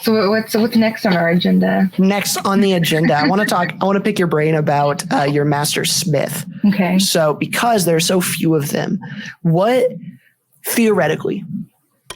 So what's next on our agenda? Next on the agenda, I want to pick your brain about your master smith. Okay. So because there are so few of them, what theoretically,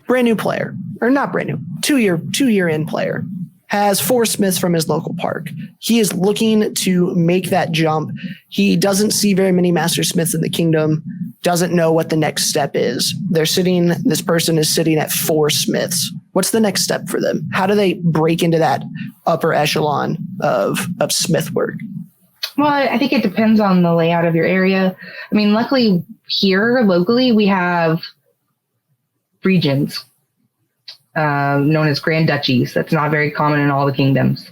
brand new player, or not brand new, two year in player, has 4 smiths from his local park. He is looking to make that jump. He doesn't see very many master smiths in the kingdom, doesn't know what the next step is. This person is sitting at 4 smiths. What's the next step for them? How do they break into that upper echelon of smith work? Well, I think it depends on the layout of your area. I mean, luckily here locally, we have regions known as grand duchies. That's not very common in all the kingdoms.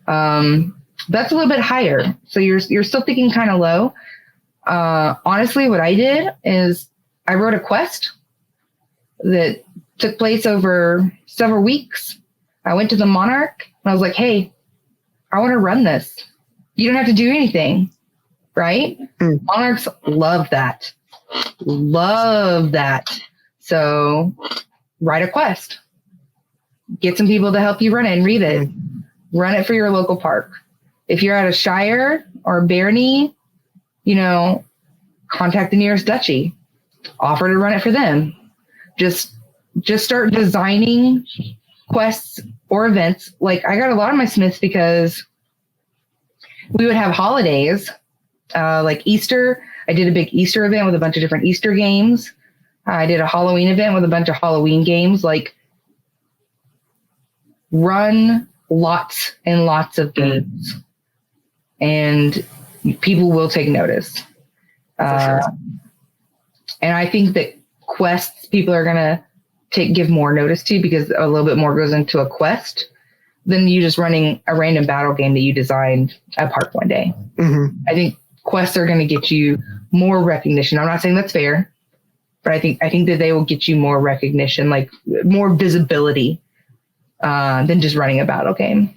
That's a little bit higher. So you're still thinking kind of low. Honestly, what I did is I wrote a quest that took place over several weeks. I went to the monarch and I was like, hey, I want to run this. You don't have to do anything, right? Monarchs love that. Love that. So write a quest. Get some people to help you run it and read it. Run it for your local park. If you're at a shire or a barony, contact the nearest duchy. Offer to run it for them. Just start designing quests or events. Like I got a lot of my smiths because we would have holidays, like Easter. I did a big Easter event with a bunch of different Easter games. I did a Halloween event with a bunch of Halloween games. Like run lots and lots of games and people will take notice. Sure. And I think that quests people are going to give more notice to because a little bit more goes into a quest than you just running a random battle game that you designed at park one day. Mm-hmm. I think quests are going to get you more recognition. I'm not saying that's fair, but I think that they will get you more recognition, like more visibility than just running a battle game.